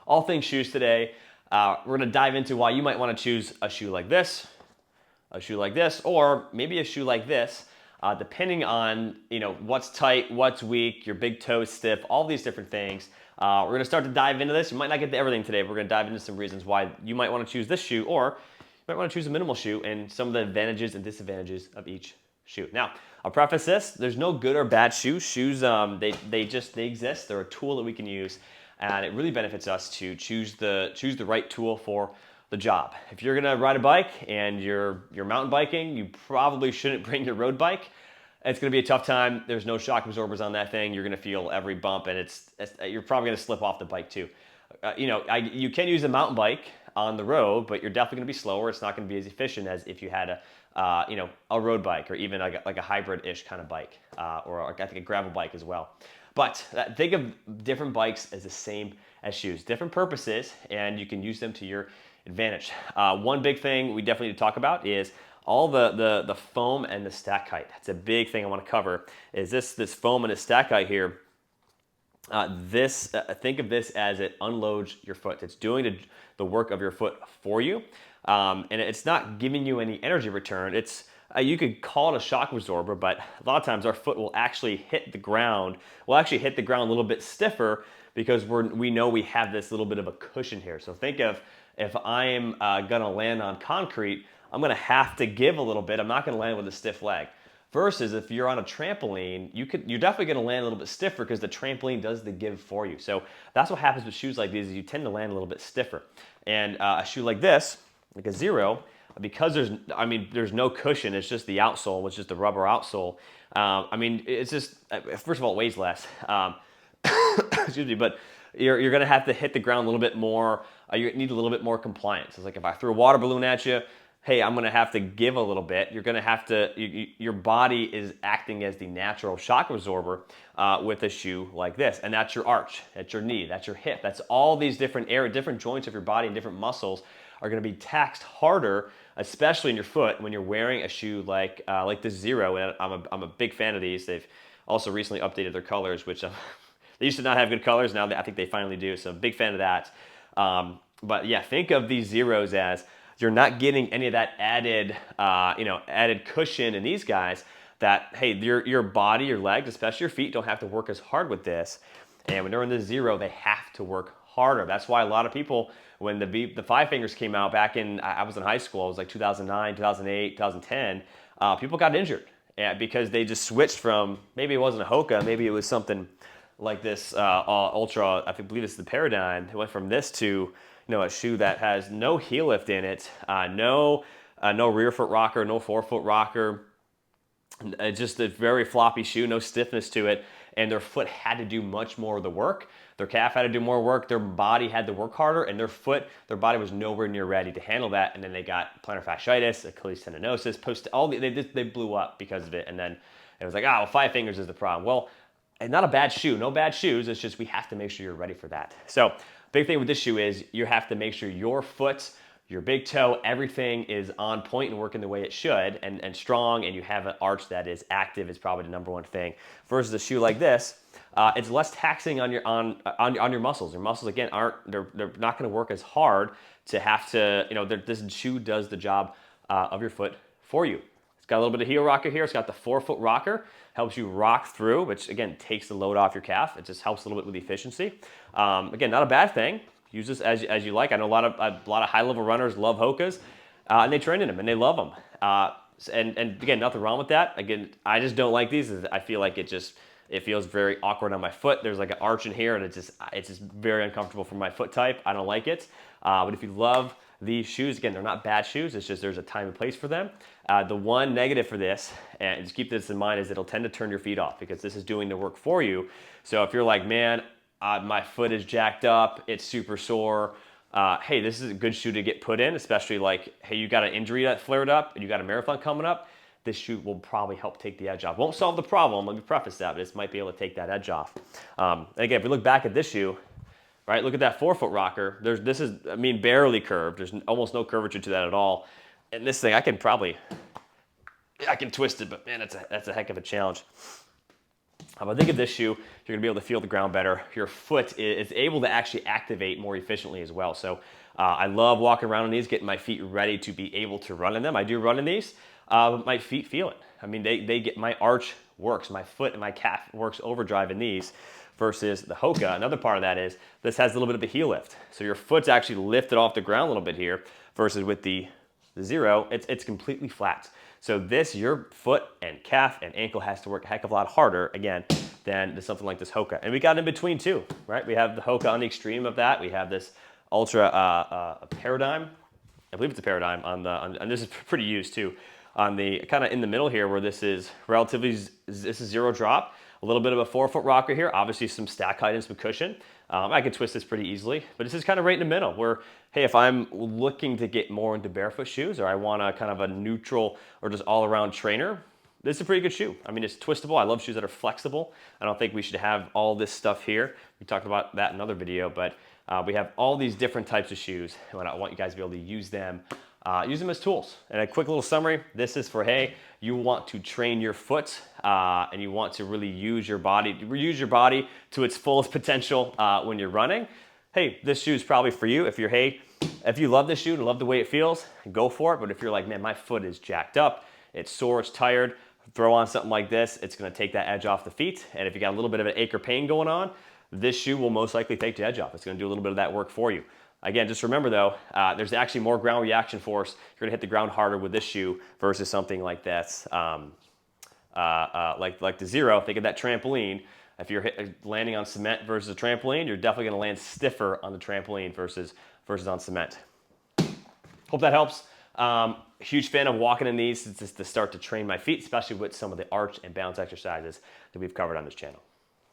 all things shoes today. We're going to dive into why you might want to choose a shoe like this, a shoe like this, or maybe a shoe like this, depending on what's tight, what's weak, your big toe stiff, all these different things. We're going to start to dive into this. You might not get to everything today, but we're going to dive into some reasons why you might want to choose this shoe, or you might want to choose a minimal shoe, and some of the advantages and disadvantages of each shoe. Now, I'll preface this: there's no good or bad shoes. Shoes, they exist. They're a tool that we can use, and it really benefits us to choose the right tool for the job. If you're gonna ride a bike and you're mountain biking, you probably shouldn't bring your road bike. It's gonna be a tough time. There's no shock absorbers on that thing. You're gonna feel every bump, and you're probably gonna slip off the bike too. You can use a mountain bike on the road, but you're definitely gonna be slower. It's not gonna be as efficient as if you had a road bike, or even like a hybrid-ish kind of bike, or I think a gravel bike as well. But think of different bikes as the same as shoes, different purposes, and you can use them to your advantage. One big thing we definitely need to talk about is all the foam and the stack height. That's a big thing I want to cover. Is this foam and the stack height here? Think of this as it unloads your foot. It's doing the work of your foot for you, and it's not giving you any energy return. It's you could call it a shock absorber, but a lot of times our foot will actually hit the ground. We'll actually hit the ground a little bit stiffer because we know we have this little bit of a cushion here. So think of, if I'm gonna land on concrete, I'm gonna have to give a little bit. I'm not gonna land with a stiff leg. Versus if you're on a trampoline, you're definitely gonna land a little bit stiffer because the trampoline does the give for you. So that's what happens with shoes like these, is you tend to land a little bit stiffer. And a shoe like this, like a Zero, because there's no cushion, it's just the outsole, which is the rubber outsole. It's just, first of all, it weighs less. Excuse me, but you're gonna have to hit the ground a little bit more. You need a little bit more compliance. It's like if I threw a water balloon at you, hey, I'm gonna have to give a little bit. You're gonna have to, your body is acting as the natural shock absorber with a shoe like this. And that's your arch, that's your knee, that's your hip. That's all these different different joints of your body and different muscles are gonna be taxed harder, especially in your foot, when you're wearing a shoe like the Zero. And I'm a big fan of these. They've also recently updated their colors, which they used to not have good colors. Now I think they finally do. So big fan of that. But yeah, think of these Zeros as you're not getting any of that added cushion in these guys. That, hey, your body, your legs, especially your feet, don't have to work as hard with this. And when they're in the Zero, they have to work harder. That's why a lot of people, when the Five Fingers came out back in, I was in high school, it was like 2009, 2008, 2010, people got injured because they just switched from, maybe it wasn't a Hoka, maybe it was something like this Ultra, believe this is the Paradigm. It went from this to a shoe that has no heel lift in it, no rear foot rocker, no forefoot rocker, just a very floppy shoe, no stiffness to it, and their foot had to do much more of the work. Their calf had to do more work, their body had to work harder, and their body was nowhere near ready to handle that, and then they got plantar fasciitis, Achilles tendinosis, they blew up because of it, and then it was like, Five Fingers is the problem. Well, and not a bad shoe, no bad shoes, it's just we have to make sure you're ready for that. So big thing with this shoe is you have to make sure your foot, your big toe, everything is on point and working the way it should, and strong, and you have an arch that is active is probably the number one thing. Versus a shoe like this, it's less taxing on your muscles. Your muscles, again, they're not going to work as hard to have to, this shoe does the job of your foot for you. It's got a little bit of heel rocker here. It's got the forefoot rocker, helps you rock through, which again takes the load off your calf. It just helps a little bit with efficiency. Again, not a bad thing. Use this as you like. I know a lot of high-level runners love Hokas, and they train in them and they love them. And again, nothing wrong with that. Again, I just don't like these. I feel like it feels very awkward on my foot. There's like an arch in here, and it's just very uncomfortable for my foot type. I don't like it. But if you love these shoes, again, they're not bad shoes. It's just there's a time and place for them. The one negative for this, and just keep this in mind, is it'll tend to turn your feet off because this is doing the work for you. So if you're like, man, my foot is jacked up, it's super sore, hey, this is a good shoe to get put in, especially like, hey, you got an injury that flared up and you got a marathon coming up, this shoe will probably help take the edge off. Won't solve the problem, let me preface that, but this might be able to take that edge off. And again, if we look back at this shoe, right, look at that forefoot rocker. This is barely curved. There's almost no curvature to that at all. And this thing, I can twist it, but man, that's a heck of a challenge. But think of this shoe, you're gonna be able to feel the ground better. Your foot is able to actually activate more efficiently as well. So I love walking around in these, getting my feet ready to be able to run in them. I do run in these, but my feet feel it. I mean, they get, my arch works, my foot and my calf works overdrive in these versus the Hoka. Another part of that is this has a little bit of a heel lift. So your foot's actually lifted off the ground a little bit here versus with the Zero, it's completely flat. So this, your foot and calf and ankle has to work a heck of a lot harder, again, than something like this Hoka. And we got in between too, right? We have the Hoka on the extreme of that. We have this Ultra Paradigm. I believe it's a Paradigm and this is pretty used too. On the kind of in the middle here where this is relatively, this is zero drop. A little bit of a 4-foot rocker here, obviously some stack height and some cushion. I can twist this pretty easily, but this is kind of right in the middle where, hey, if I'm looking to get more into barefoot shoes or I want a kind of a neutral or just all around trainer, this is a pretty good shoe. I mean, it's twistable. I love shoes that are flexible. I don't think we should have all this stuff here. We talked about that in another video, but we have all these different types of shoes, and I want you guys to be able to use them as tools. And a quick little summary, this is for, hey, you want to train your foot and you want to really use your body to its fullest potential when you're running. Hey, this shoe is probably for you. If you love this shoe and love the way it feels, go for it. But if you're like, man, my foot is jacked up, it's sore, it's tired, throw on something like this. It's gonna take that edge off the feet. And if you got a little bit of an ache or pain going on, this shoe will most likely take the edge off. It's gonna do a little bit of that work for you. Again, just remember though, there's actually more ground reaction force. You're gonna hit the ground harder with this shoe versus something like this, like the Zero. Think of that trampoline. If you're landing on cement versus a trampoline, you're definitely gonna land stiffer on the trampoline versus on cement. Hope that helps. Huge fan of walking in these to start to train my feet, especially with some of the arch and balance exercises that we've covered on this channel.